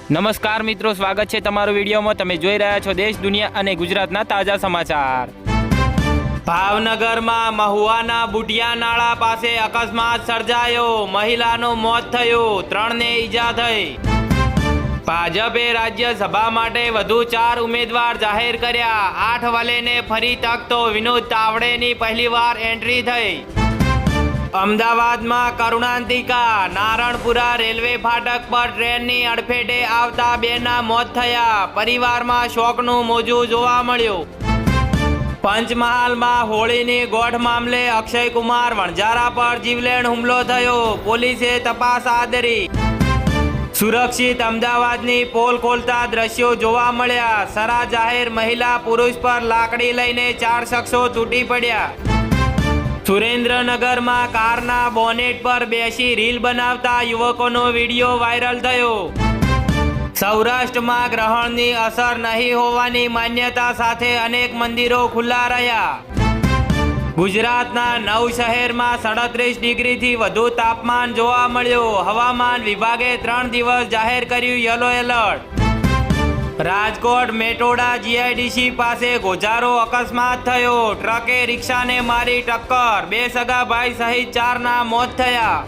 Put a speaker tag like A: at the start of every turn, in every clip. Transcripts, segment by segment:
A: નમસ્કાર મિત્રો, સ્વાગત છે તમારું વિડીયોમાં। તમે જોઈ રહ્યા છો દેશ, દુનિયા અને ગુજરાતના તાજા સમાચાર। ભાવનગરમાં મહુવાના બુટિયા નાળા પાસે અકસ્માત સર્જાયો, મહિલાનું મોત થયું, 3 ને ઈજા થઈ। ભાજપે રાજ્યસભા માટે વધુ 4 ઉમેદવાર જાહેર કર્યા। 8 વલેને ફરી તક તો વિનોદ તાવડેની પહેલીવાર એન્ટ્રી થઈ। અમદાવાદમાં કરુણાંતિકા, નારણપુરા રેલવે ફાટક પર ટ્રેનની અડફેટે આવતા 2ના મોત થયા। પરિવારમાં શોકનું મોજું જોવા મળ્યું। પંચમહાલમાં હોળીની ગોઠ મામલે અક્ષય કુમાર વણઝારા પર જીવલેણ હુમલો થયો, પોલીસે તપાસ આદરી। સુરક્ષિત અમદાવાદની પોલ ખોલતા દ્રશ્યો જોવા મળ્યા। સરા જાહેર મહિલા પુરુષ પર લાકડી લઈને 4 શખ્સો તૂટી પડ્યા। સુરેન્દ્રનગરમાં કારના બોનેટ પર બેસી રીલ બનાવતા યુવકોનો વિડીયો વાયરલ થયો। સૌરાષ્ટ્રમાં ગ્રહણની અસર નહીં હોવાની માન્યતા સાથે અનેક મંદિરો ખુલ્લા રહ્યા। ગુજરાતના 9 શહેરમાં 37 ડિગ્રીથી વધુ તાપમાન જોવા મળ્યું। હવામાન વિભાગે 3 દિવસ જાહેર કર્યું yellow alert. Rajkot Metoda GIDC પાસે ગોજારો અકસ્માત થયો, ટ્રકે રિક્ષાને મારી ટક્કર, 2 સગા ભાઈ સહિત 4ના મોત થયા।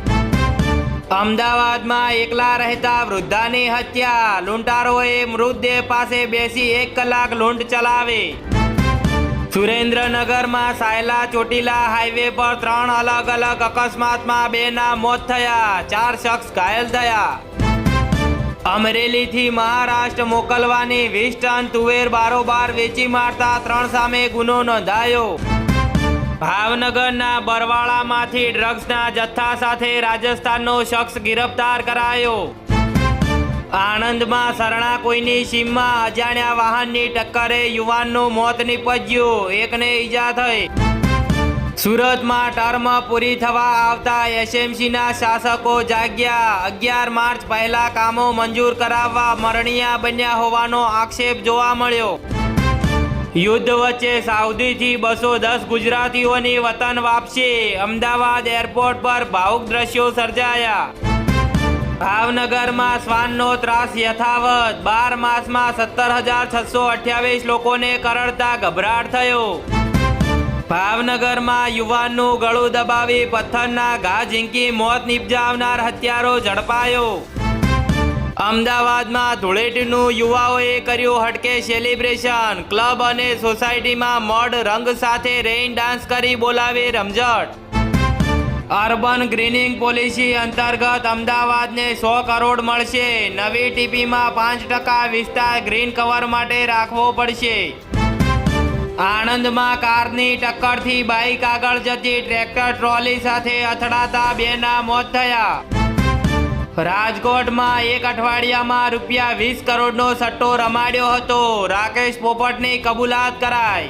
A: અમદાવાદમાં એકલા રહેતા વૃદ્ધાની હત્યા, લૂંટારોએ મૃતદેહ પાસે બેસી 1 કલાક લૂંટ ચલાવી। સુરેન્દ્રનગરમાં સાયલા ચોટીલા હાઈવે પર 3 અલગ અલગ અકસ્માતમાં 2ના મોત થયા, 4 શખ્સ ઘાયલ થયા। અમરેલીથી મહારાષ્ટ્ર મોકલવાની 20 ટન તુવેર બારોબાર વેચી મારતા 3 સામે ગુનો નોંધાયો। ભાવનગરના બરવાળામાંથી ડ્રગ્સના જથ્થા સાથે રાજસ્થાનનો શખ્સ ગિરફતાર કરાયો। આણંદમાં સરણા કોઈની સીમમાં અજાણ્યા વાહનની ટક્કરે યુવાનનું મોત નીપજ્યું, 1ને ઈજા થઈ। સુરતમાં ટર્મ પૂરી થવા આવતા એસએમસીના શાસકો જાગ્યા, 11 માર્ચ પહેલા કામો મંજૂર કરાવવા મરણિયા બન્યા હોવાનો આક્ષેપ જોવા મળ્યો। યુદ્ધ વચ્ચે સાઉદીથી 210 ગુજરાતીઓની વતન વાપસી, અમદાવાદ એરપોર્ટ પર ભાવુક દ્રશ્યો સર્જાયા। ભાવનગરમાં શ્વાનનો ત્રાસ યથાવત, 12 માસમાં 17,628 લોકોને કરડતા ગભરાટ થયો। ભાવનગરમાં યુવાનનું ગળું દબાવી પથ્થરના ઘા ઝીંકી મોત નિપજાવનાર હત્યારો ઝડપાયો। અમદાવાદમાં ધૂળેટીનું યુવાઓએ કર્યું હટકે સેલિબ્રેશન, ક્લબ અને સોસાયટીમાં મડ રંગ સાથે રેઇન ડાન્સ કરી બોલાવી રમઝટ। અર્બન ગ્રીનિંગ પોલિસી અંતર્ગત અમદાવાદને 100 કરોડ મળશે। નવી ટીપીમાં 5% વિસ્તાર ગ્રીન કવર માટે રાખવો પડશે। આણંદમાં કારની ટક્કરથી બાઇક આગળ જતી ટ્રેક્ટર ટ્રોલી સાથે અથડાતા 2ના મોત થયા। રાજકોટમાં 1 અઠવાડિયામાં રૂપિયા 20 કરોડનો સટ્ટો રમાડ્યો હતો, રાકેશ પોપટની કબૂલાત કરાઈ।